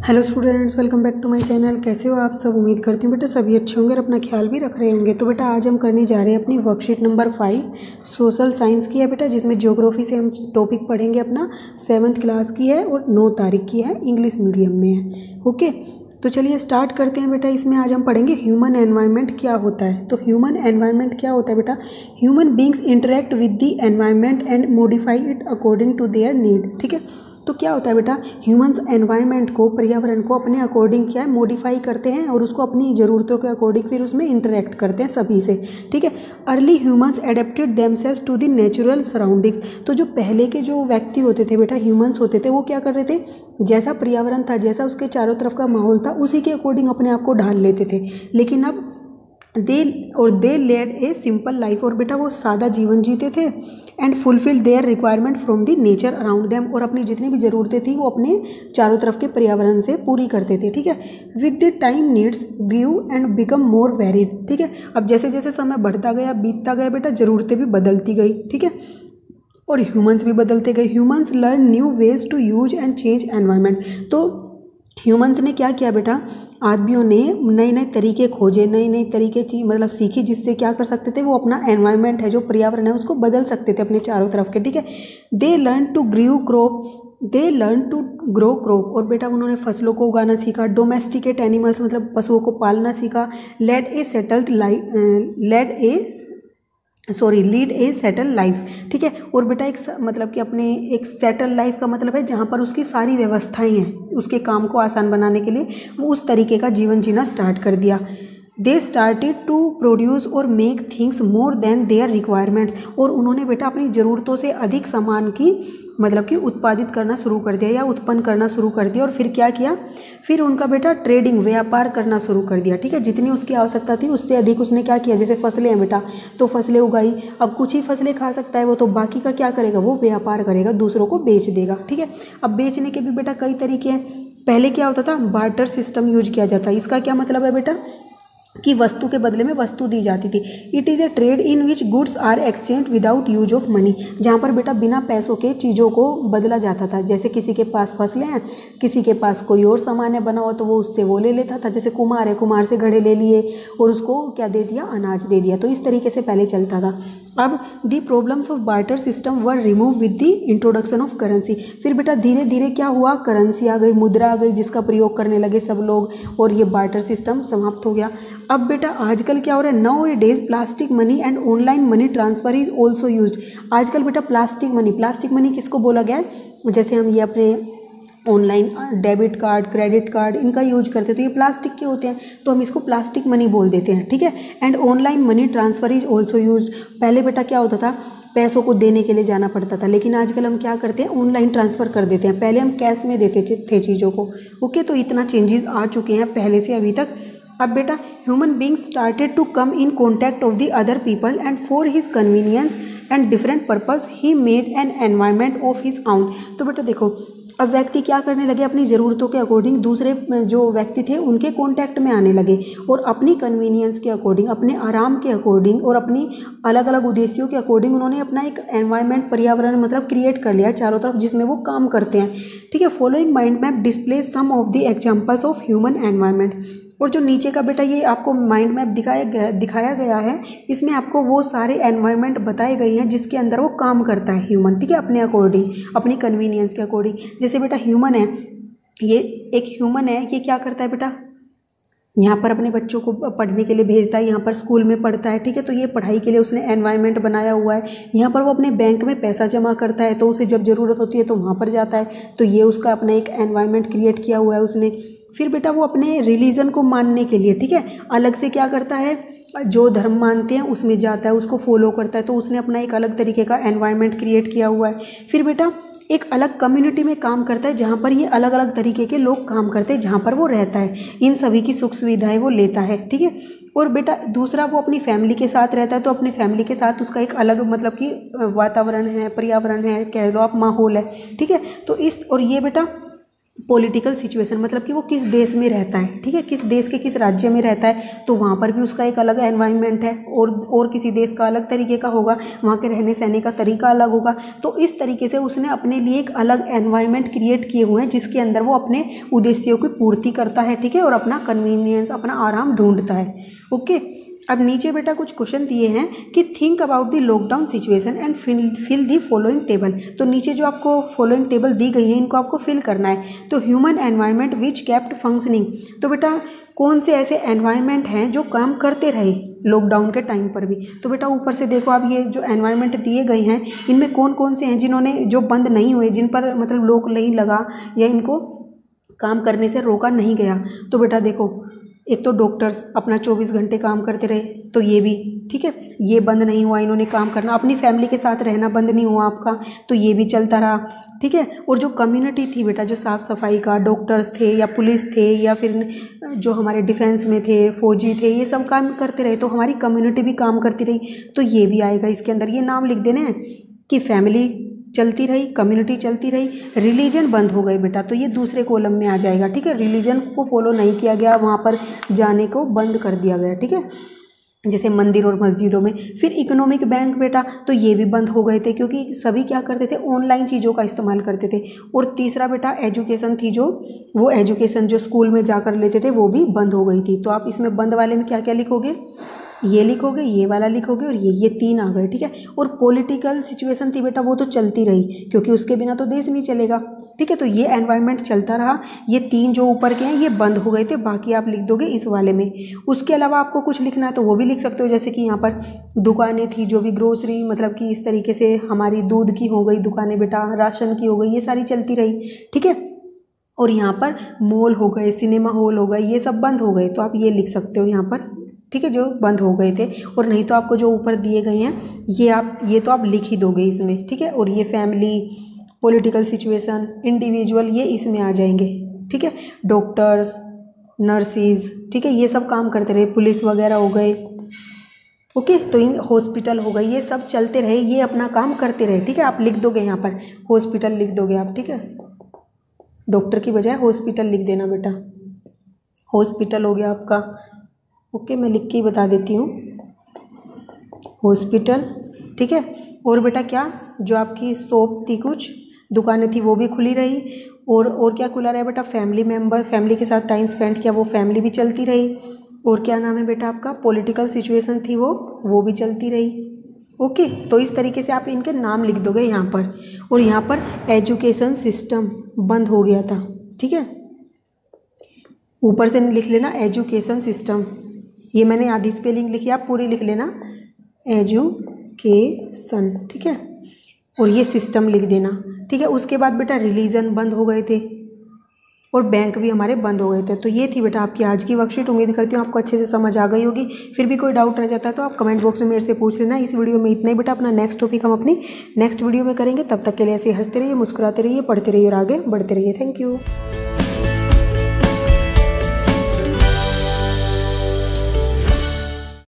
Hello students, welcome back to my channel. कैसे हो आप सब? उम्मीद करती हूँ बेटा सभी अच्छे होंगे और अपना ख्याल भी रख रहे होंगे। तो बेटा आज हम करने जा रहे हैं अपनी वर्कशीट नंबर 5 सोशल साइंस की है बेटा, जिसमें ज्योग्राफी से हम टॉपिक पढ़ेंगे अपना 7th क्लास की है और 9 तारीख की है, इंग्लिश मीडियम में है। ओके, तो चलिए स्टार्ट करते हैं बेटा। इसमें आज हम पढ़ेंगे ह्यूमन एनवायरनमेंट क्या होता है। तो ह्यूमन एनवायरनमेंट क्या होता है बेटा? Human beings interact with the environment and modify it according to their need. ठीक है, तो क्या होता है बेटा, ह्यूमंस एनवायरनमेंट को, पर्यावरण को अपने अकॉर्डिंग क्या है, मॉडिफाई करते हैं और उसको अपनी ज़रूरतों के अकॉर्डिंग फिर उसमें इंटरेक्ट करते हैं सभी से। ठीक है, early humans adapted themselves to the natural surroundings. तो जो पहले के जो व्यक्ति होते थे बेटा, ह्यूमंस होते थे, वो क्या कर रहे थे, जैसा पर्यावरण था, जैसा उसके चारों तरफ का माहौल था, उसी के अकॉर्डिंग अपने आप को ढाल लेते थे। लेकिन अब दे लेड ए सिंपल लाइफ, और बेटा वो सादा जीवन जीते थे। And fulfil their requirement from the nature around them, और अपनी जितनी भी ज़रूरतें थी वो अपने चारों तरफ के पर्यावरण से पूरी करते थे। ठीक है, with the time needs grew and become more varied. ठीक है, अब जैसे जैसे समय बढ़ता गया, बीतता गया बेटा, ज़रूरतें भी बदलती गई। ठीक है, और ह्यूमंस भी बदलते गए। Humans learn new ways to use and change environment. तो ह्यूमंस ने क्या किया बेटा, आदमियों ने नए नए तरीके खोजे, नई नई तरीके मतलब सीखी, जिससे क्या कर सकते थे, वो अपना एनवायरनमेंट है, जो पर्यावरण है, उसको बदल सकते थे अपने चारों तरफ के। ठीक है, they learn to grow crop, और बेटा उन्होंने फसलों को उगाना सीखा। डोमेस्टिकेट एनिमल्स मतलब पशुओं को पालना सीखा। लीड ए सेटल लाइफ। ठीक है, और बेटा एक मतलब कि अपने एक सेटल लाइफ का मतलब है जहाँ पर उसकी सारी व्यवस्थाएं हैं, उसके काम को आसान बनाने के लिए वो उस तरीके का जीवन जीना स्टार्ट कर दिया। दे स्टार्टेड टू प्रोड्यूस और make things more than their requirements, और उन्होंने बेटा अपनी ज़रूरतों से अधिक सामान की मतलब कि उत्पादित करना शुरू कर दिया या उत्पन्न करना शुरू कर दिया। और फिर क्या किया, फिर उनका बेटा ट्रेडिंग, व्यापार करना शुरू कर दिया। ठीक है, जितनी उसकी आवश्यकता थी उससे अधिक उसने क्या किया, जैसे फसलें हैं बेटा, तो फसलें उगाई। अब कुछ ही फसलें खा सकता है वो, तो बाकी का क्या करेगा, वो व्यापार करेगा, दूसरों को बेच देगा। ठीक है, अब बेचने के भी बेटा कई तरीके हैं। पहले क्या होता था, बार्टर सिस्टम यूज किया जाता है। इसका क्या मतलब है बेटा, कि वस्तु के बदले में वस्तु दी जाती थी। It is a trade in which goods are exchange without use of money, जहाँ पर बेटा बिना पैसों के चीज़ों को बदला जाता था। जैसे किसी के पास फसलें हैं, किसी के पास कोई और सामान है बना हो, तो वो उससे वो ले लेता था। जैसे कुम्हार है, कुम्हार से घड़े ले लिए और उसको क्या दे दिया, अनाज दे दिया। तो इस तरीके से पहले चलता था। अब दी problems of barter system were remove with the introduction of currency. फिर बेटा धीरे धीरे क्या हुआ, करेंसी आ गई, मुद्रा आ गई, जिसका प्रयोग करने लगे सब लोग, और ये बार्टर सिस्टम समाप्त हो गया। अब बेटा आजकल क्या हो रहा है, now A days plastic money and online money transfer is also used. आजकल बेटा प्लास्टिक मनी किसको बोला गया है, जैसे हम ये अपने online debit card, credit card, इनका यूज करते हैं, तो ये प्लास्टिक के होते हैं, तो हम इसको प्लास्टिक मनी बोल देते हैं। ठीक है, and online money transfer is also use. पहले बेटा क्या होता था, पैसों को देने के लिए जाना पड़ता था, लेकिन आजकल हम क्या करते हैं, ऑनलाइन ट्रांसफ़र कर देते हैं। पहले हम कैश में देते थे चीज़ों को। ओके, तो इतना चेंजेस आ चुके हैं पहले से अभी तक। अब बेटा human being started to come in contact of the other people and for his convenience and different purpose he made an environment of his own. तो बेटा देखो, अब व्यक्ति क्या करने लगे, अपनी ज़रूरतों के अकॉर्डिंग दूसरे जो व्यक्ति थे उनके कांटेक्ट में आने लगे, और अपनी कन्वीनियंस के अकॉर्डिंग, अपने आराम के अकॉर्डिंग और अपनी अलग अलग उद्देश्यों के अकॉर्डिंग उन्होंने अपना एक एनवायरनमेंट, पर्यावरण मतलब क्रिएट कर लिया चारों तरफ, जिसमें वो काम करते हैं। ठीक है, following mind map display some of the examples of human environment. और जो नीचे का बेटा ये आपको माइंड मैप दिखाया गया है, इसमें आपको वो सारे एनवायरनमेंट बताए गए हैं जिसके अंदर वो काम करता है ह्यूमन। ठीक है, अपने अकॉर्डिंग, अपनी कन्वीनियंस के अकॉर्डिंग। जैसे बेटा ह्यूमन है, ये एक ह्यूमन है, ये क्या करता है बेटा, यहाँ पर अपने बच्चों को पढ़ने के लिए भेजता है, यहाँ पर स्कूल में पढ़ता है। ठीक है, तो ये पढ़ाई के लिए उसने एनवायरनमेंट बनाया हुआ है। यहाँ पर वो अपने बैंक में पैसा जमा करता है, तो उसे जब ज़रूरत होती है तो वहाँ पर जाता है, तो ये उसका अपना एक एनवायरनमेंट क्रिएट किया हुआ है उसने। फिर बेटा वो अपने रिलीजन को मानने के लिए, ठीक है, अलग से क्या करता है, जो धर्म मानते हैं उसमें जाता है, उसको फॉलो करता है, तो उसने अपना एक अलग तरीके का एनवायरनमेंट क्रिएट किया हुआ है। फिर बेटा एक अलग कम्युनिटी में काम करता है, जहाँ पर ये अलग अलग तरीके के लोग काम करते हैं, जहाँ पर वो रहता है, इन सभी की सुख सुविधाएं वो लेता है। ठीक है, और बेटा दूसरा वो अपनी फैमिली के साथ रहता है, तो अपनी फैमिली के साथ उसका एक अलग मतलब कि वातावरण है, पर्यावरण है, कह लो आप, माहौल है। ठीक है, तो इस और ये बेटा पॉलिटिकल सिचुएशन मतलब कि वो किस देश में रहता है, ठीक है, किस देश के किस राज्य में रहता है, तो वहाँ पर भी उसका एक अलग एनवायरनमेंट है और किसी देश का अलग तरीके का होगा, वहाँ के रहने सहने का तरीका अलग होगा। तो इस तरीके से उसने अपने लिए एक अलग एनवायरनमेंट क्रिएट किए हुए हैं जिसके अंदर वो अपने उद्देश्यों की पूर्ति करता है, ठीक है, और अपना कन्वीनियंस, अपना आराम ढूंढता है। ओके, अब नीचे बेटा कुछ क्वेश्चन दिए हैं कि think about the lockdown situation and fill the following table. तो नीचे जो आपको फॉलोइंग टेबल दी गई है इनको आपको फिल करना है। तो ह्यूमन एनवायरनमेंट विच केप्ट फंक्शनिंग, तो बेटा कौन से ऐसे एनवायरनमेंट हैं जो काम करते रहे लॉकडाउन के टाइम पर भी। तो बेटा ऊपर से देखो आप, ये जो एनवायरनमेंट दिए गए हैं इनमें कौन कौन से हैं जिन्होंने, जो बंद नहीं हुए, जिन पर मतलब लोक नहीं लगा या इनको काम करने से रोका नहीं गया। तो बेटा देखो, एक तो डॉक्टर्स अपना 24 घंटे काम करते रहे, तो ये भी ठीक है, ये बंद नहीं हुआ, इन्होंने काम करना, अपनी फैमिली के साथ रहना बंद नहीं हुआ आपका, तो ये भी चलता रहा, ठीक है। और जो कम्युनिटी थी बेटा, जो साफ़ सफाई का डॉक्टर्स थे या पुलिस थे या फिर जो हमारे डिफेंस में थे, फौजी थे, ये सब काम करते रहे, तो हमारी कम्युनिटी भी काम करती रही, तो ये भी आएगा इसके अंदर। ये नाम लिख देने हैं कि फैमिली चलती रही, कम्युनिटी चलती रही, रिलीजन बंद हो गए बेटा, तो ये दूसरे कॉलम में आ जाएगा, ठीक है। रिलीजन को फॉलो नहीं किया गया, वहाँ पर जाने को बंद कर दिया गया, ठीक है, जैसे मंदिर और मस्जिदों में। फिर इकोनॉमिक बैंक बेटा, तो ये भी बंद हो गए थे क्योंकि सभी क्या करते थे, ऑनलाइन चीज़ों का इस्तेमाल करते थे। और तीसरा बेटा एजुकेशन थी, जो वो एजुकेशन जो स्कूल में जाकर लेते थे वो भी बंद हो गई थी। तो आप इसमें बंद वाले में क्या क्या लिखोगे, ये लिखोगे, ये वाला लिखोगे और ये तीन आ गए, ठीक है। और पॉलिटिकल सिचुएशन थी बेटा, वो तो चलती रही क्योंकि उसके बिना तो देश नहीं चलेगा, ठीक है। तो ये एनवायरनमेंट चलता रहा, ये तीन जो ऊपर के हैं ये बंद हो गए थे, बाकी आप लिख दोगे इस वाले में। उसके अलावा आपको कुछ लिखना है तो वो भी लिख सकते हो, जैसे कि यहाँ पर दुकानें थी, जो भी ग्रोसरी मतलब कि इस तरीके से हमारी दूध की हो गई दुकानें बेटा, राशन की हो गई, ये सारी चलती रही, ठीक है। और यहाँ पर मॉल हो गए, सिनेमा हॉल हो गए, ये सब बंद हो गए, तो आप ये लिख सकते हो यहाँ पर, ठीक है, जो बंद हो गए थे। और नहीं तो आपको जो ऊपर दिए गए हैं ये तो आप लिख ही दोगे इसमें, ठीक है। और ये फैमिली, पॉलिटिकल सिचुएशन, इंडिविजुअल, ये इसमें आ जाएंगे, ठीक है। डॉक्टर्स, नर्सिस, ठीक है, ये सब काम करते रहे, पुलिस वगैरह हो गए, ओके। तो इन हॉस्पिटल हो गए, ये सब चलते रहे, ये अपना काम करते रहे, ठीक है। आप लिख दोगे यहाँ पर हॉस्पिटल लिख दोगे आप, ठीक है, डॉक्टर की बजाय हॉस्पिटल लिख देना बेटा, हॉस्पिटल हो गया आपका, ओके। मैं लिख के ही बता देती हूँ, हॉस्पिटल, ठीक है। और बेटा क्या, जो आपकी शॉप थी, कुछ दुकानें थी, वो भी खुली रही। और क्या खुला रहा बेटा, फैमिली मेम्बर, फैमिली के साथ टाइम स्पेंड किया, वो फैमिली भी चलती रही। और क्या नाम है बेटा आपका, पॉलिटिकल सिचुएशन थी वो भी चलती रही, ओके। तो इस तरीके से आप इनके नाम लिख दोगे यहाँ पर। और यहाँ पर एजुकेशन सिस्टम बंद हो गया था, ठीक है, ऊपर से लिख लेना एजुकेशन सिस्टम, ये मैंने आधी स्पेलिंग लिखी, आप पूरी लिख लेना, एजुकेशन, ठीक है। और ये सिस्टम लिख देना, ठीक है। उसके बाद बेटा रिलीजन बंद हो गए थे और बैंक भी हमारे बंद हो गए थे। तो ये थी बेटा आपकी आज की वर्कशीट। उम्मीद करती हूँ आपको अच्छे से समझ आ गई होगी। फिर भी कोई डाउट रह जाता है तो आप कमेंट बॉक्स में मेरे से पूछ लेना। इस वीडियो में इतना ही बेटा, अपना नेक्स्ट टॉपिक हम अपनी नेक्स्ट वीडियो में करेंगे। तब तक के लिए ऐसे हंसते रहिए, मुस्कुराते रहिए, पढ़ते रहिए और आगे बढ़ते रहिए। Thank you.